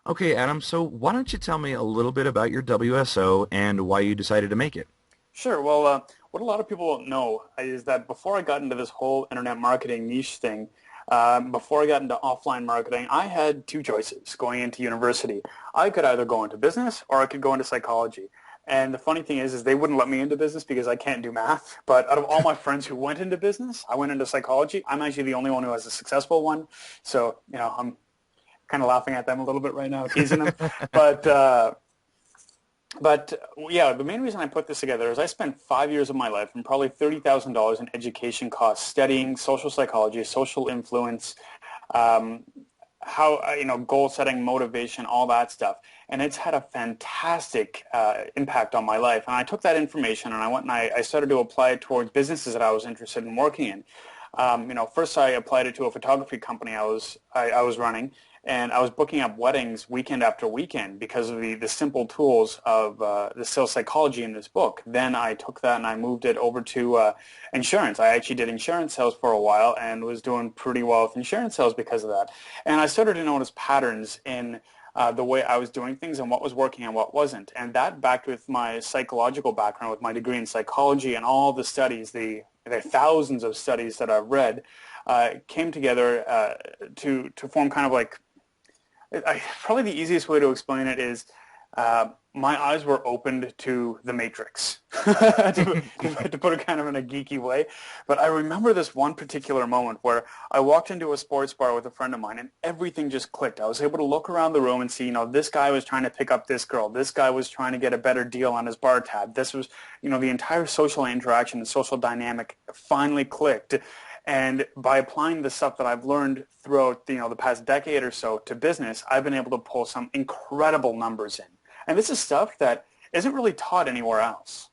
Okay, Adam, so why don't you tell me a little bit about your WSO and why you decided to make it? Sure. Well, what a lot of people don't know is that before I got into this whole internet marketing niche thing, before I got into offline marketing, I had two choices going into university. I could either go into business or I could go into psychology. And the funny thing is they wouldn't let me into business because I can't do math. But out of all my friends who went into business, I went into psychology. I'm actually the only one who has a successful one. So, I'm kind of laughing at them a little bit right now, teasing them. But yeah, the main reason I put this together is I spent 5 years of my life and probably $30,000 in education costs studying social psychology, social influence, um, how goal setting, motivation, all that stuff, and it's had a fantastic impact on my life. And I took that information and I went and I started to apply it towards businesses that I was interested in working in. First I applied it to a photography company I was running, and I was booking up weddings weekend after weekend because of the simple tools of the sales psychology in this book. Then I took that and I moved it over to insurance. I actually did insurance sales for a while and was doing pretty well with insurance sales because of that. And I started to notice patterns in the way I was doing things and what was working and what wasn't. And that, backed with my psychological background, with my degree in psychology and all the studies, the thousands of studies that I've read, came together to form kind of like, probably the easiest way to explain it is my eyes were opened to the Matrix, to put it kind of in a geeky way. But I remember this one particular moment where I walked into a sports bar with a friend of mine and everything just clicked. I was able to look around the room and see, this guy was trying to pick up this girl. This guy was trying to get a better deal on his bar tab. This was, the entire social interaction, the social dynamic finally clicked. And by applying the stuff that I've learned throughout, the past decade or so to business, I've been able to pull some incredible numbers in. And this is stuff that isn't really taught anywhere else.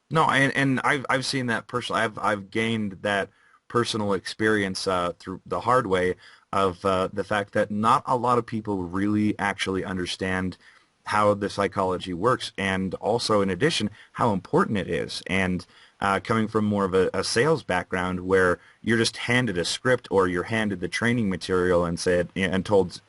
No, and I've seen that personally. I've gained that personal experience through the hard way of the fact that not a lot of people really actually understand how the psychology works, and also in addition how important it is. And coming from more of a sales background where you're just handed a script or you're handed the training material and said and told,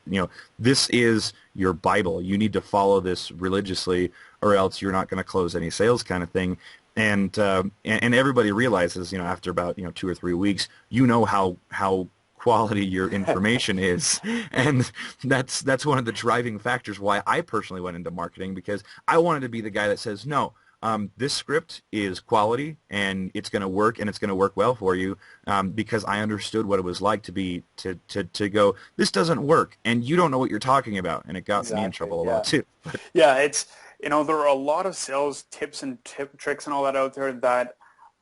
this is your Bible. You need to follow this religiously or else you're not going to close any sales, kind of thing. And everybody realizes, after about 2 or 3 weeks, how quality your information is, and that's one of the driving factors why I personally went into marketing, because I wanted to be the guy that says no. This script is quality, and it's going to work, and it's going to work well for you, because I understood what it was like to go, this doesn't work, and you don't know what you're talking about, and it got me in Exactly. trouble a lot Yeah. too. Yeah. There are a lot of sales tips and tricks and all that out there that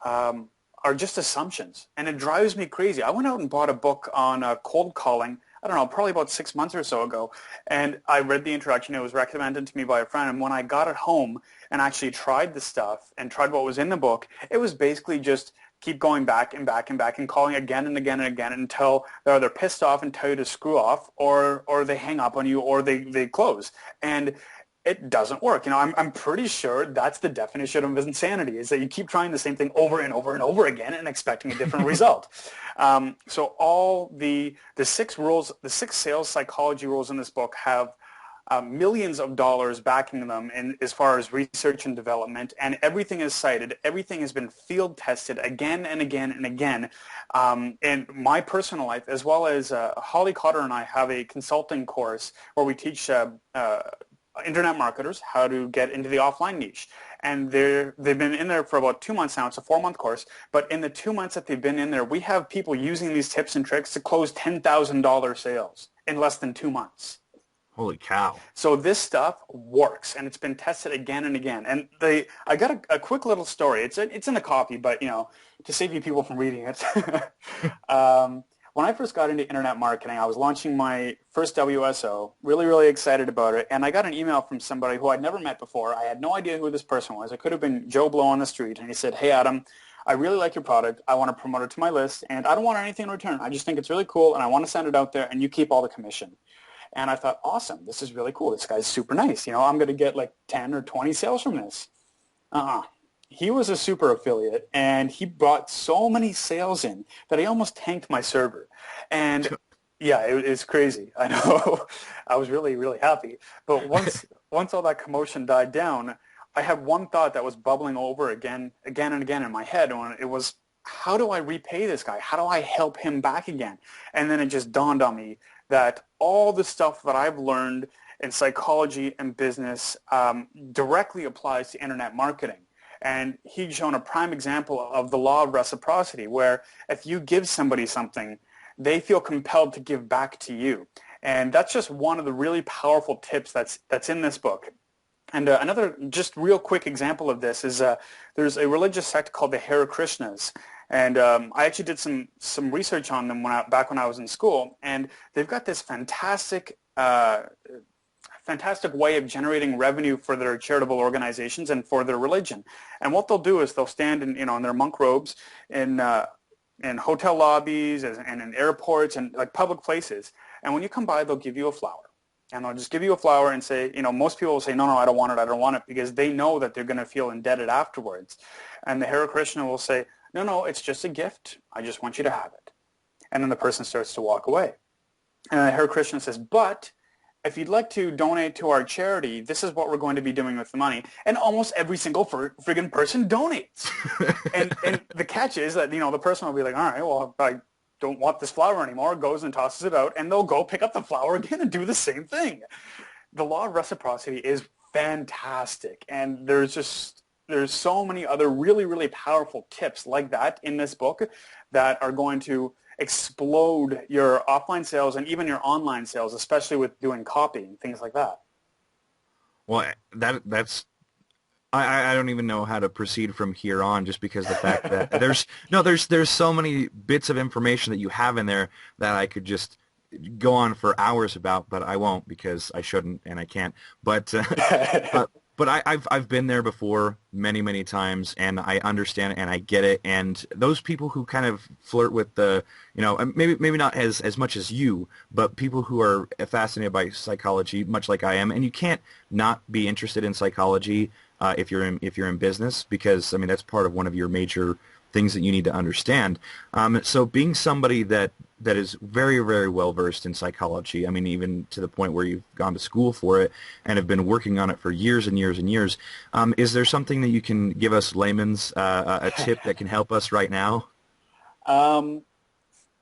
are just assumptions, and it drives me crazy. I went out and bought a book on cold calling. I don't know, probably about 6 months or so ago, and I read the introduction. It was recommended to me by a friend, and when I got it home and actually tried the stuff and tried what was in the book, it was basically just keep going back and back and back and calling again and again and again until they're either pissed off and tell you to screw off, or they hang up on you, or they close. And it doesn't work. I'm pretty sure that's the definition of insanity, is that you keep trying the same thing over and over and over again and expecting a different result. So all the six rules, the six sales psychology rules in this book have millions of dollars backing them in as far as research and development, and everything is cited. Everything has been field tested again and again and again. In my personal life, as well as Holly Cotter and I have a consulting course where we teach internet marketers how to get into the offline niche. And they've been in there for about 2 months now. It's a 4-month course. But in the 2 months that they've been in there, we have people using these tips and tricks to close $10,000 sales in less than 2 months. Holy cow. So this stuff works, and it's been tested again and again. And I got a quick little story. It's in the copy, but to save you people from reading it. When I first got into internet marketing, I was launching my first WSO, really, really excited about it, and I got an email from somebody who I'd never met before. I had no idea who this person was. It could have been Joe Blow on the street, and he said, "Hey, Adam, I really like your product. I want to promote it to my list, and I don't want anything in return. I just think it's really cool, and I want to send it out there, and you keep all the commission." And I thought, awesome, this is really cool. This guy's super nice. I'm going to get like 10 or 20 sales from this. He was a super affiliate, and he brought so many sales in that he almost tanked my server. And Yeah, it's crazy. I know. I was really, really happy. But once all that commotion died down, I had one thought that was bubbling over again and again in my head. And it was, how do I repay this guy? How do I help him back again? And then it just dawned on me that all the stuff that I've learned in psychology and business directly applies to internet marketing. And he'd shown a prime example of the law of reciprocity, where if you give somebody something, they feel compelled to give back to you. And that's just one of the really powerful tips that's in this book. And another just real quick example of this is there's a religious sect called the Hare Krishnas. And I actually did some research on them back when I was in school. And they've got this fantastic way of generating revenue for their charitable organizations and for their religion. And what they'll do is they'll stand in their monk robes in hotel lobbies and in airports and like public places. And when you come by, they'll give you a flower. And they'll just give you a flower and say, most people will say, no, I don't want it, because they know that they're going to feel indebted afterwards. And the Hare Krishna will say, no, it's just a gift. I just want you to have it. And then the person starts to walk away. And the Hare Krishna says, but if you'd like to donate to our charity, this is what we're going to be doing with the money. And almost every single friggin' person donates. and the catch is that, the person will be like, all right, well, I don't want this flower anymore, goes and tosses it out, and they'll go pick up the flower again and do the same thing. The law of reciprocity is fantastic. And there's so many other really, really powerful tips like that in this book that are going to explode your offline sales and even your online sales, especially with doing copy and things like that. Well, that's I don't even know how to proceed from here on, just because the fact that there's so many bits of information that you have in there that I could just go on for hours about, but I won't, because I shouldn't and I can't. But but I've been there before many times, and I understand it and I get it. And those people who kind of flirt with the, maybe not as much as you, but people who are fascinated by psychology, much like I am, and you can't not be interested in psychology if you're in business, because that's part of one of your major things that you need to understand. So being somebody that is very, very well versed in psychology, even to the point where you've gone to school for it and have been working on it for years and years and years, is there something that you can give us layman's, a tip that can help us right now?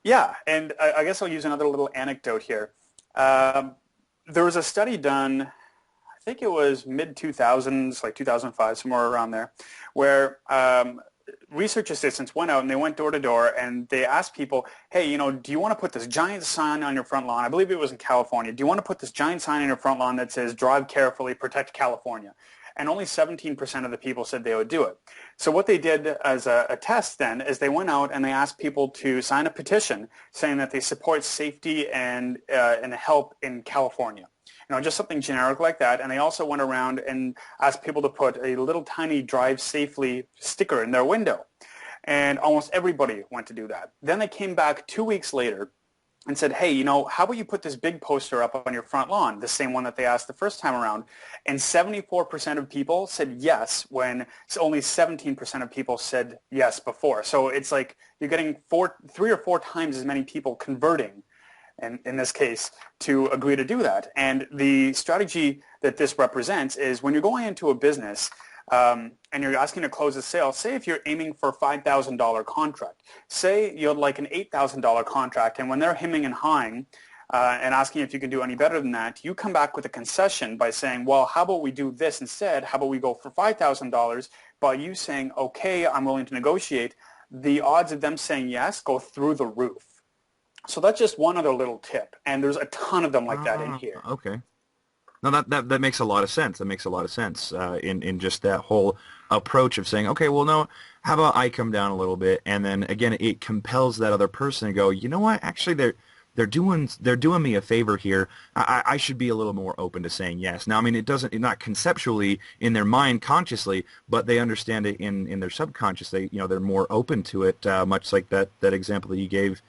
Yeah, and I guess I'll use another little anecdote here. There was a study done, I think it was mid-2000s, like 2005, somewhere around there, where research assistants went out and they went door to door and they asked people, hey, do you want to put this giant sign on your front lawn? I believe it was in California. Do you want to put this giant sign on your front lawn that says, drive carefully, protect California? And only 17% of the people said they would do it. So what they did as a test then is they went out and they asked people to sign a petition saying that they support safety and help in California. Just something generic like that. And they also went around and asked people to put a little tiny drive safely sticker in their window. And almost everybody went to do that. Then they came back 2 weeks later and said, hey, how about you put this big poster up on your front lawn, the same one that they asked the first time around. And 74% of people said yes, when only 17% of people said yes before. So it's like you're getting 3 or 4 times as many people converting, and in this case, to agree to do that. And the strategy that this represents is when you're going into a business and you're asking to close a sale, say if you're aiming for a $5,000 contract, say you'd like an $8,000 contract, and when they're hemming and hawing and asking if you can do any better than that, you come back with a concession by saying, well, how about we do this instead? How about we go for $5,000? By you saying, okay, I'm willing to negotiate, the odds of them saying yes go through the roof. So that's just one other little tip, and there's a ton of them like that in here. Okay. No, that makes a lot of sense. That makes a lot of sense in just that whole approach of saying, okay, well, no, how about I come down a little bit, and then again, it compels that other person to go, you know what? Actually, they're doing me a favor here. I should be a little more open to saying yes. Now, it's not conceptually in their mind consciously, but they understand it in their subconscious. They're more open to it, much like that example that you gave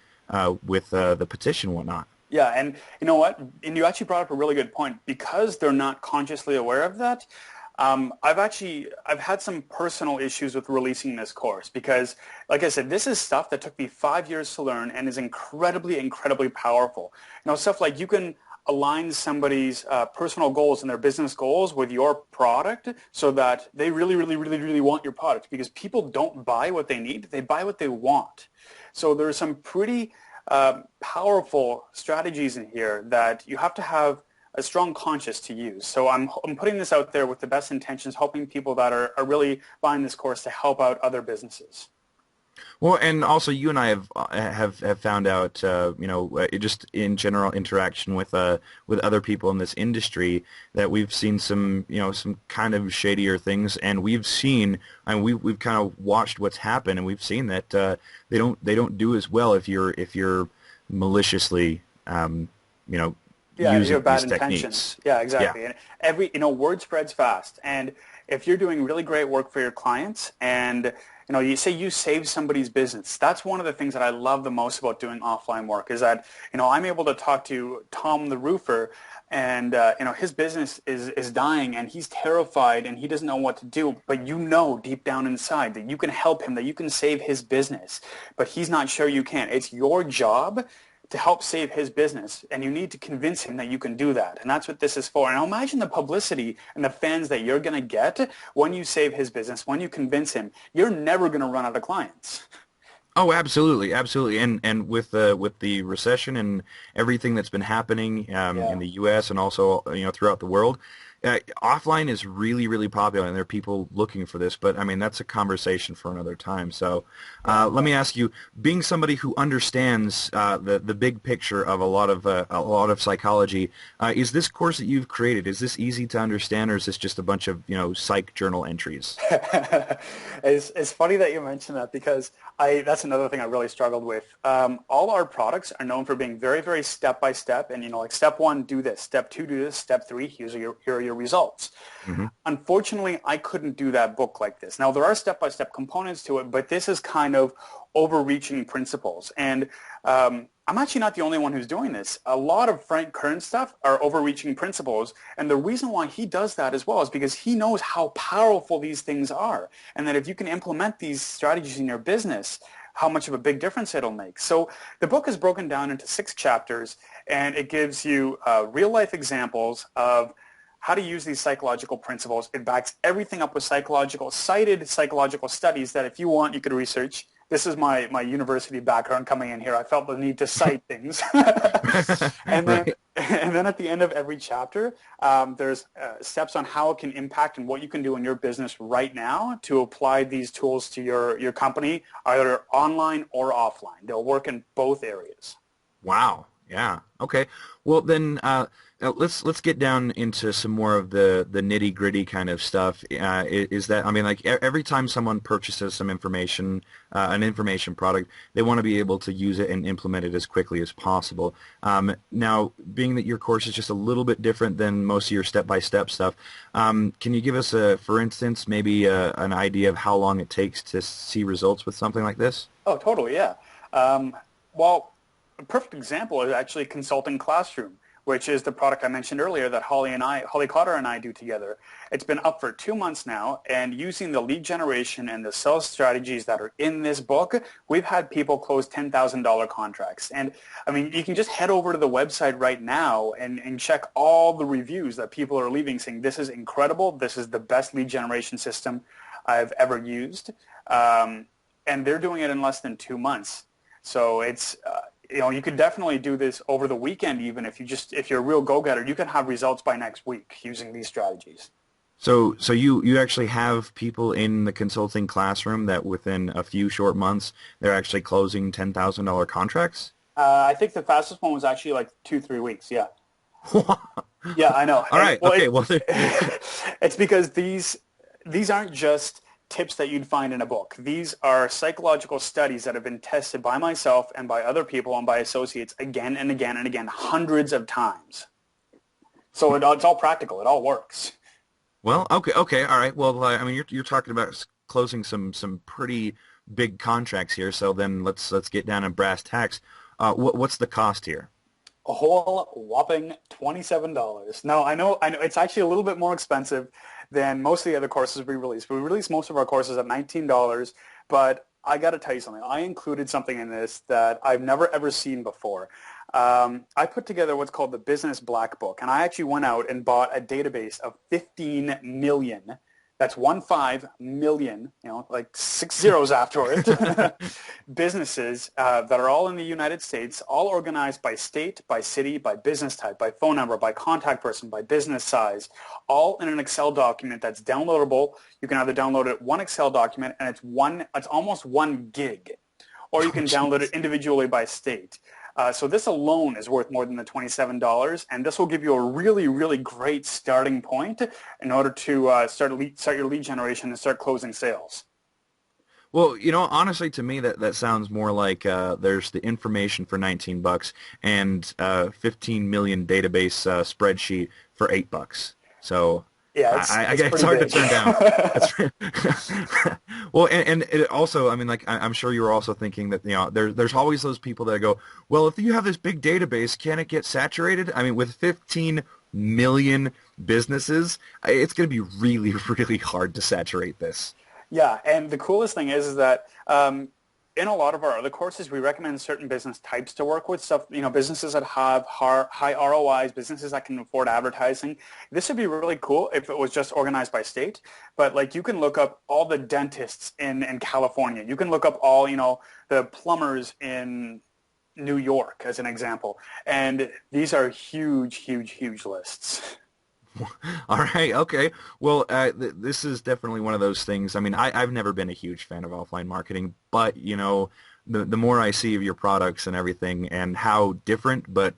with the petition and whatnot. Yeah, and you know what? And you actually brought up a really good point. Because they're not consciously aware of that, I've had some personal issues with releasing this course because, like I said, this is stuff that took me 5 years to learn and is incredibly, incredibly powerful. Stuff like you can align somebody's personal goals and their business goals with your product so that they really, really, really, really want your product, because people don't buy what they need, they buy what they want. So there are some pretty powerful strategies in here that you have to have a strong conscience to use. So I'm putting this out there with the best intentions, helping people that are really buying this course to help out other businesses. Well, and also you and I have found out, just in general interaction with other people in this industry, that we've seen some, some kind of shadier things, and we've seen, and we've kind of watched what's happened, and we've seen that they don't do as well if you're maliciously, Yeah, you using have bad these intentions. techniques. Yeah, Yeah. exactly. And word spreads fast. And if you're doing really great work for your clients and, you say you save somebody's business, that's one of the things that I love the most about doing offline work is that, I'm able to talk to Tom the roofer and, his business is dying and he's terrified and he doesn't know what to do. But deep down inside that you can help him, that you can save his business. But he's not sure you can. It's your job to help save his business, and you need to convince him that you can do that. And that's what this is for. And imagine the publicity and the fans that you're going to get when you save his business, when you convince him. You're never going to run out of clients. Oh, absolutely, absolutely, and with the recession and everything that's been happening Yeah. in the U.S. and also throughout the world, offline is really really popular, and there are people looking for this. But I mean, that's a conversation for another time. So, Yeah. let me ask you, being somebody who understands the big picture of a lot of psychology, is this course that you've created, is this easy to understand, or is this just a bunch of psych journal entries? It's funny that you mentioned that because that's another thing I really struggled with. All our products are known for being very, very step by step, and like step one, do this, step two, do this, step three, here are your results. Hmm. Unfortunately, I couldn't do that book like this. Now there are step by step components to it, but this is kind of overreaching principles. And I'm actually not the only one who's doing this. A lot of Frank Kern's stuff are overreaching principles, and the reason why he does that as well is because he knows how powerful these things are, and that if you can implement these strategies in your business, how much of a big difference it'll make. So the book is broken down into 6 chapters, and it gives you real-life examples of how to use these psychological principles. It backs everything up with cited psychological studies that if you want, you could research. This is my university background coming in here. I felt the need to cite things. and then Right. and then at the end of every chapter, there's steps on how it can impact and what you can do in your business right now to apply these tools to your company, either online or offline. They'll work in both areas. Wow. Yeah. Okay. Well, then let's get down into some more of the nitty gritty kind of stuff. Is that, I mean, like every time someone purchases some information, an information product, they want to be able to use it and implement it as quickly as possible. Now, being that your course is just a little bit different than most of your step-by-step stuff, can you give us for instance, maybe an idea of how long it takes to see results with something like this? Oh, totally, yeah. Well, a perfect example is actually Consulting Classroom, which is the product I mentioned earlier that Holly Cotter and I do together. It's been up for 2 months now, and using the lead generation and the sales strategies that are in this book, we've had people close $10,000 contracts. And I mean, you can just head over to the website right now and check all the reviews that people are leaving saying, this is incredible, this is the best lead generation system I've ever used. And they're doing it in less than 2 months. So it's, you could definitely do this over the weekend even if you're a real go-getter. You can have results by next week using these strategies. So you actually have people in the consulting classroom that within a few short months they're actually closing $10,000 contracts? I think the fastest one was actually like 2-3 weeks. Yeah. Yeah, I know. All And right. well, Okay. Well, it's because these aren't just tips that you'd find in a book. These are psychological studies that have been tested by myself and by other people and by associates again and again and again, hundreds of times. So it's all practical. It all works. well, okay. Okay. All right. Well, I mean, you're talking about closing some pretty big contracts here. So then let's get down to brass tacks. What's the cost here? A whole whopping $27. Now, I know it's actually a little bit more expensive than most of the other courses we release. We release most of our courses at $19, but I got to tell you something. I included something in this that I've never ever seen before. I put together what's called the Business Black Book, and I actually went out and bought a database of 15 million. That's 15 million, like 6 zeros after it, businesses that are all in the United States, all organized by state, by city, by business type, by phone number, by contact person, by business size, all in an Excel document that's downloadable. You can either download it one Excel document, and it's almost 1 gig, or you Oh, can download it jeez. individually by state. So this alone is worth more than the $27, and this will give you a really, really great starting point in order to start your lead generation and start closing sales. Well, honestly, to me, that sounds more like there's the information for 19 bucks and 15 million database spreadsheet for $8. So Yeah, I it's it's pretty hard to big. turn down. That's well, and it also, I mean, like I'm sure you were also thinking that there's always those people that go, well, if you have this big database, can it get saturated? I mean, with 15 million businesses, it's going to be really, really hard to saturate this. Yeah, and the coolest thing is that in a lot of our other courses, we recommend certain business types to work with. Stuff, businesses that have high ROIs, businesses that can afford advertising. This would be really cool if it was just organized by state. But like, you can look up all the dentists in California. You can look up all, the plumbers in New York, as an example. And these are huge, huge, huge lists. All right. Okay. Well, this is definitely one of those things. I mean, I've never been a huge fan of offline marketing, but the more I see of your products and everything, and how different but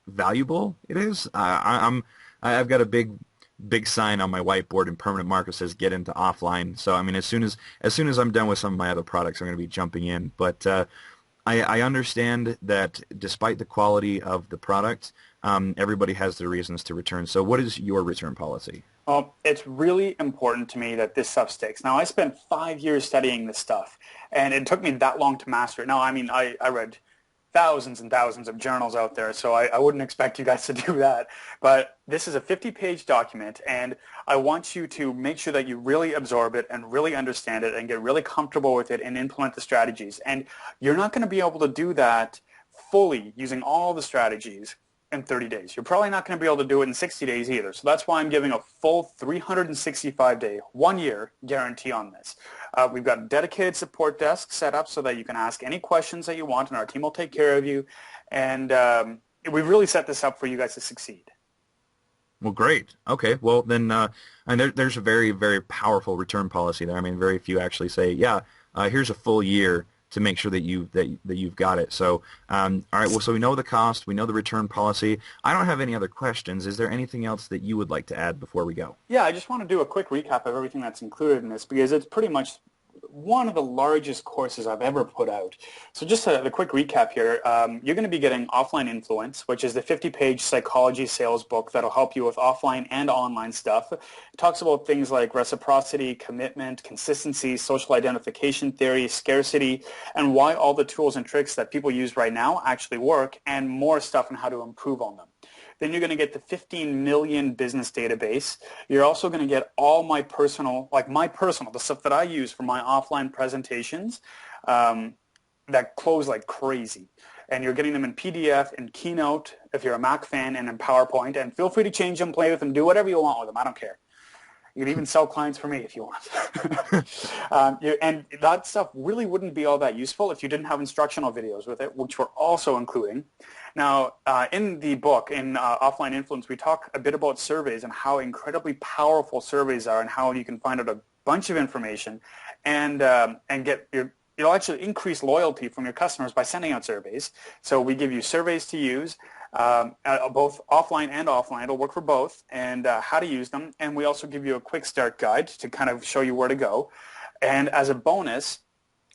valuable it is, I've got a big sign on my whiteboard in permanent marker says "Get into offline." So I mean, as soon as I'm done with some of my other products, I'm going to be jumping in. But I understand that despite the quality of the product, everybody has their reasons to return. So what is your return policy? Well, it's really important to me that this stuff sticks. Now, I spent 5 years studying this stuff, and it took me that long to master it. Now, I mean, I read thousands and thousands of journals out there, so I wouldn't expect you guys to do that. But this is a 50-page document, and I want you to make sure that you really absorb it and really understand it and get really comfortable with it and implement the strategies. And you're not going to be able to do that fully using all the strategies in 30 days. You're probably not going to be able to do it in 60 days either. So that's why I'm giving a full 365-day, 1-year guarantee on this. We've got a dedicated support desk set up so that you can ask any questions that you want, and our team will take care of you. And we've really set this up for you guys to succeed. Well, great. Okay. Well, then, and there's a very, very powerful return policy there. I mean, very few actually say, yeah, here's a full year to make sure that you've got it. So, all right. Well, so we know the cost, we know the return policy. I don't have any other questions. Is there anything else that you would like to add before we go? Yeah, I just want to do a quick recap of everything that's included in this because it's pretty much one of the largest courses I've ever put out. So just a quick recap here. You're going to be getting Offline Influence, which is the 50-page psychology sales book that'll help you with offline and online stuff. It talks about things like reciprocity, commitment, consistency, social identification theory, scarcity, and why all the tools and tricks that people use right now actually work, and more stuff on how to improve on them. Then you're going to get the 15 million business database. You're also going to get all the stuff that I use for my offline presentations that close like crazy. And you're getting them in PDF, in Keynote, if you're a Mac fan, and in PowerPoint. And feel free to change them, play with them, do whatever you want with them. I don't care. You can even sell clients for me if you want. And that stuff really wouldn't be all that useful if you didn't have instructional videos with it, which we're also including. Now, in the book, in Offline Influence, we talk a bit about surveys and how incredibly powerful surveys are and how you can find out a bunch of information and you'll actually increase loyalty from your customers by sending out surveys. So we give you surveys to use, both offline and offline. It'll work for both, and how to use them. And we also give you a quick start guide to kind of show you where to go. And as a bonus,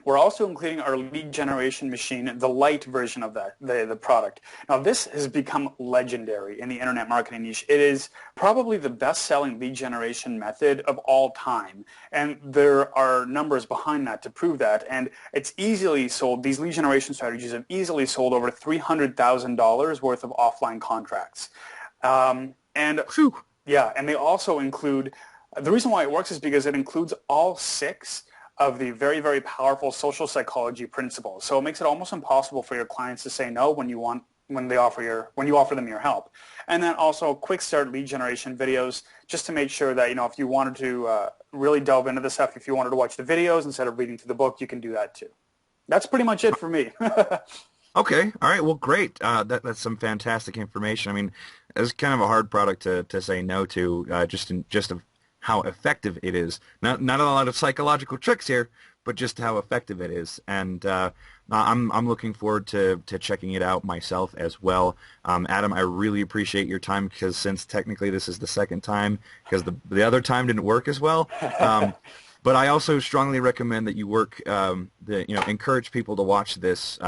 we're also including our lead generation machine, the light version of that, the product. Now, this has become legendary in the internet marketing niche. It is probably the best-selling lead generation method of all time, and there are numbers behind that to prove that, and it's easily sold. These lead generation strategies have easily sold over $300,000 worth of offline contracts. And Phew. yeah, and they also include, the reason why it works is because it includes all 6 of the very, very powerful social psychology principles. So it makes it almost impossible for your clients to say no when you offer them your help. And then also quick start lead generation videos, just to make sure that, if you wanted to really delve into this stuff, if you wanted to watch the videos instead of reading through the book, you can do that too. That's pretty much it for me. Okay. All right. Well, great. That's some fantastic information. I mean, it's kind of a hard product to say no to, just of how effective it is. Not a lot of psychological tricks here, but just how effective it is. And I'm looking forward to checking it out myself as well. Adam, I really appreciate your time, because since technically this is the second time, because the other time didn't work as well. But I also strongly recommend that you encourage people to watch this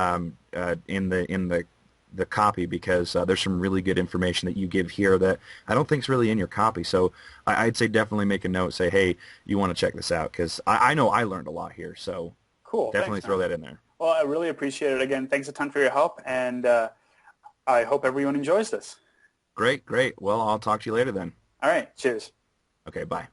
in the copy, because there's some really good information that you give here that I don't think is really in your copy. So I'd say definitely make a note, say, hey, you want to check this out, because I know I learned a lot here. So Cool. definitely Thanks, throw man. that in there. Well, I really appreciate it. Again, thanks a ton for your help, and I hope everyone enjoys this. Great, great. Well, I'll talk to you later then. All right. Cheers. Okay, bye.